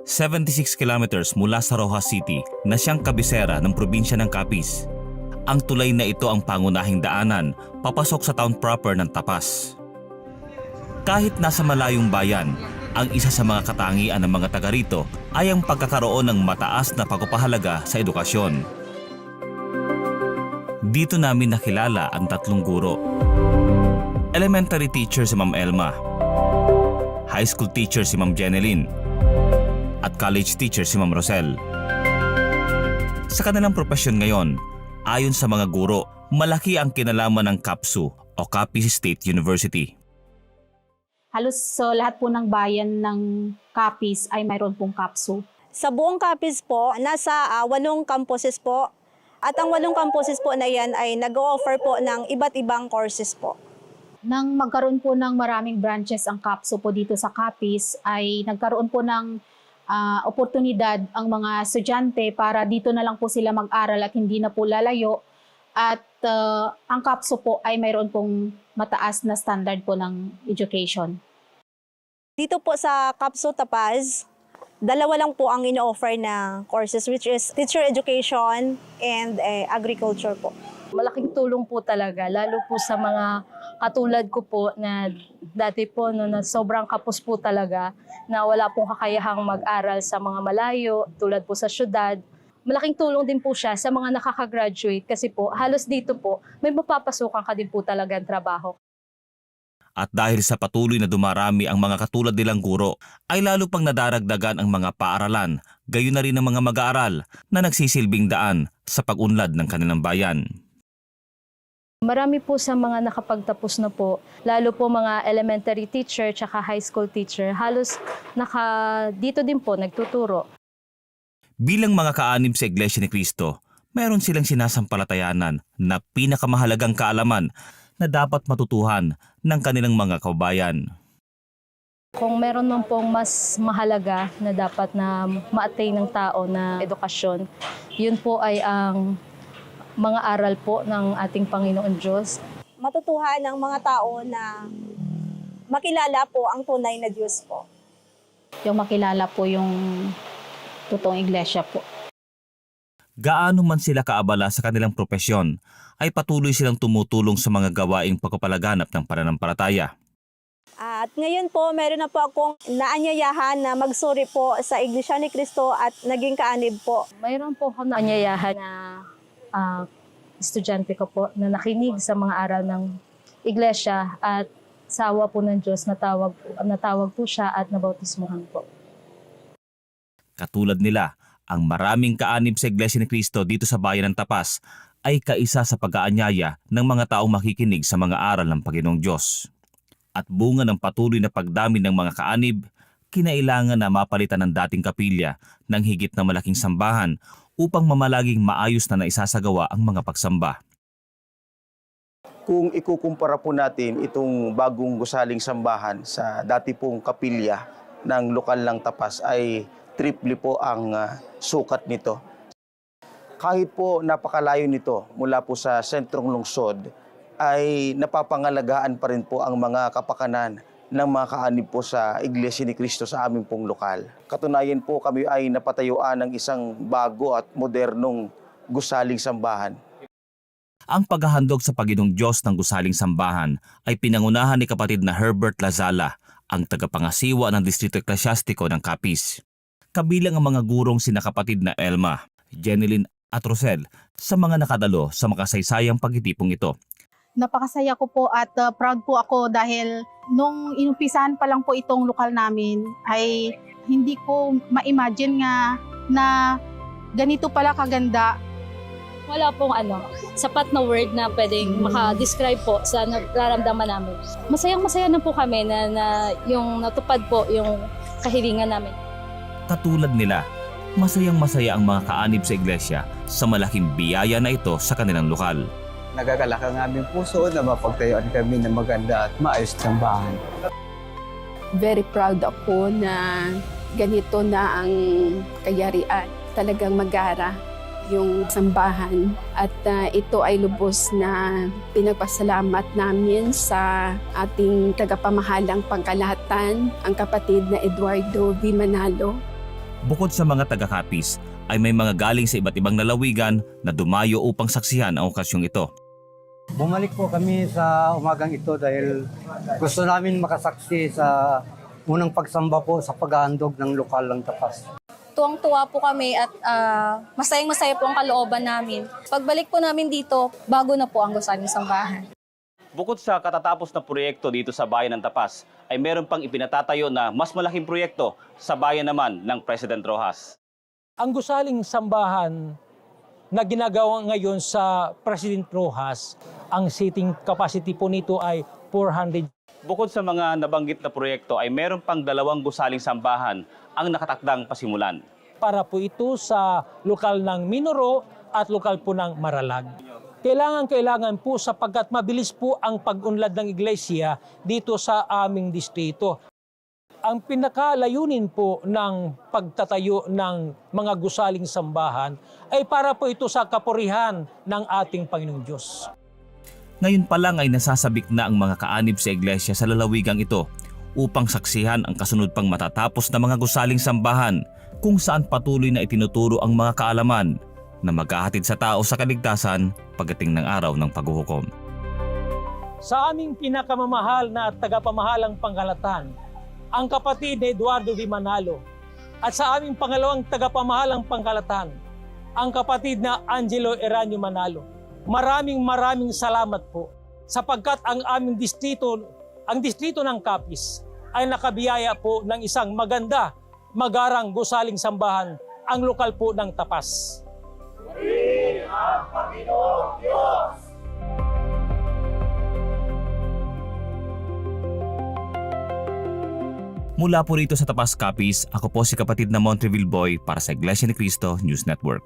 76 kilometers mula sa Roxas City na siyang kabisera ng probinsya ng Capiz. Ang tulay na ito ang pangunahing daanan papasok sa town proper ng Tapas. Kahit nasa malayong bayan, ang isa sa mga katangian ng mga taga rito ay ang pagkakaroon ng mataas na pagpapahalaga sa edukasyon. Dito namin nakilala ang tatlong guro. Elementary teacher si Ma'am Elma, high school teacher si Ma'am Jeneline, at college teacher si Ma'am Rosel. Sa kanilang propesyon ngayon, ayon sa mga guro, malaki ang kinalaman ng CAPSU o Capiz State University. Halos lahat po ng bayan ng Capiz ay mayroon pong CAPSU. Sa buong Capiz po, nasa 8 campuses po. At ang 8 campuses po na yan ay nag-o-offer po ng iba't ibang courses po. Nang magkaroon po ng maraming branches ang CAPSU po dito sa Capiz, ay nagkaroon po ng oportunidad ang mga estudyante para dito na lang po sila mag-aral at hindi na po lalayo. At ang CAPSU po ay mayroon pong mataas na standard po ng education. Dito po sa CAPSU Tapaz, 2 lang po ang ino-offer na courses, which is teacher education and agriculture po. Malaking tulong po talaga, lalo po sa mga katulad ko po na dati po na sobrang kapos po talaga, na wala pong kakayahang mag-aral sa mga malayo, tulad po sa syudad. Malaking tulong din po siya sa mga nakaka-graduate kasi po halos dito po may mapapasukan ka din po talaga ang trabaho. At dahil sa patuloy na dumarami ang mga katulad nilang guro, ay lalo pang nadaragdagan ang mga paaralan, gayon na rin ang mga mag-aaral na nagsisilbing daan sa pag-unlad ng kanilang bayan. Marami po sa mga nakapagtapos na po, lalo po mga elementary teacher tsaka high school teacher, halos dito din po nagtuturo. Bilang mga kaanib sa Iglesia ni Cristo, mayroon silang sinasampalatayanan na pinakamahalagang kaalaman na dapat matutuhan ng kanilang mga kababayan. Kung meron man pong mas mahalaga na dapat na ma-attain ng tao na edukasyon, yun po ay ang mga aral po ng ating Panginoon Diyos. Matutuhan ng mga tao na makilala po ang tunay na Diyos po. Yung makilala po yung totoong iglesia po. Gaano man sila kaabala sa kanilang propesyon, ay patuloy silang tumutulong sa mga gawaing pagpapalaganap ng pananampalataya. At ngayon po, meron na po akong naanyayahan na magsuri po sa Iglesia ni Cristo at naging kaanib po. Mayroon po ako naanyayahan na estudyante ko po na nakinig sa mga aral ng iglesia at sa awa po ng Diyos natawag po siya at nabautismuhan po. Katulad nila, ang maraming kaanib sa Iglesia ni Cristo dito sa bayan ng Tapas ay kaisa sa pag-aanyaya ng mga taong makikinig sa mga aral ng Panginoong Diyos. At bunga ng patuloy na pagdami ng mga kaanib, kinailangan na mapalitan ng dating kapilya ng higit na malaking sambahan upang mamalaging maayos na naisasagawa ang mga pagsamba. Kung ikukumpara po natin itong bagong gusaling sambahan sa dati pong kapilya ng lokal ng Tapas ay triple po ang sukat nito. Kahit po napakalayo nito mula po sa sentrong lungsod, ay napapangalagaan pa rin po ang mga kapakanan ng mga kaanib po sa Iglesia ni Cristo sa aming pong lokal. Katunayan po kami ay napatayuan ng isang bago at modernong gusaling sambahan. Ang paghahandog sa Panginoong Diyos ng gusaling sambahan ay pinangunahan ni kapatid na Herbert Lazala, ang tagapangasiwa ng Distrito Eklesyastiko ng Capiz. Kabilang ang mga gurong sina kapatid na Elma, Jeneline at Rosel sa mga nakadalo sa makasaysayang pagtitipong ito. Napakasaya ko po at proud po ako dahil nung inumpisahan pa lang po itong lokal namin ay hindi ko ma-imagine nga na ganito pala kaganda. Wala pong sapat na word na pwedeng maka-describe po sa nararamdaman namin. Masayang-masaya na po kami na yung natupad po yung kahilingan namin. Katulad nila, masayang-masaya ang mga kaanib sa iglesia sa malaking biyaya na ito sa kanilang lokal. Nagagalak ang aming puso na mapagtayuan kami ng maganda at maayos ng bahay. Very proud ako na ganito na ang kayarian. Talagang magara yung sambahan at ito ay lubos na pinagpasalamat namin sa ating tagapamahalang pangkalahatan, ang kapatid na Eduardo V. Manalo. Bukod sa mga taga-Capiz, ay may mga galing sa iba't ibang lalawigan na dumayo upang saksihan ang okasyong ito. Bumalik po kami sa umagang ito dahil gusto namin makasaksi sa unang pagsamba po sa paghahandog ng lokal ng tapas. Tuwang-tuwa po kami at masayang-masaya po ang kalooban namin. Pagbalik po namin dito, bago na po ang gusaling sambahan. Bukod sa katatapos na proyekto dito sa bayan ng Tapas, ay meron pang ipinatatayo na mas malaking proyekto sa bayan naman ng President Roxas. Ang gusaling sambahan na ginagawa ngayon sa President Roxas, ang seating capacity po nito ay 400. Bukod sa mga nabanggit na proyekto ay meron pang 2 gusaling sambahan ang nakatakdang pasimulan. Para po ito sa lokal ng Minoro at lokal po ng Maralag. Kailangan po sapagkat mabilis po ang pag-unlad ng iglesia dito sa aming distrito. Ang pinakalayunin po ng pagtatayo ng mga gusaling sambahan ay para po ito sa kapurihan ng ating Panginoong Diyos. Ngayon pa lang ay nasasabik na ang mga kaanib sa iglesia sa lalawigang ito upang saksihan ang kasunod pang matatapos na mga gusaling sambahan kung saan patuloy na itinuturo ang mga kaalaman na maghahatid sa tao sa kaligtasan pagdating ng araw ng paghuhukom. Sa aming pinakamamahal na tagapamahalang pangkalatan, ang kapatid ni Eduardo D. Manalo, at sa aming pangalawang tagapamahalang pangkalatan, ang kapatid na Angelo Eranio Manalo. Maraming salamat po sapagkat ang aming distrito, ang distrito ng Capiz ay nakabiyaya po ng isang maganda, magarang gusaling sambahan, ang lokal po ng Tapas. Ang Panginoong Diyos! Mula po rito sa Tapas, Capiz, ako po si kapatid na Montreville Boy para sa Iglesia ni Cristo News Network.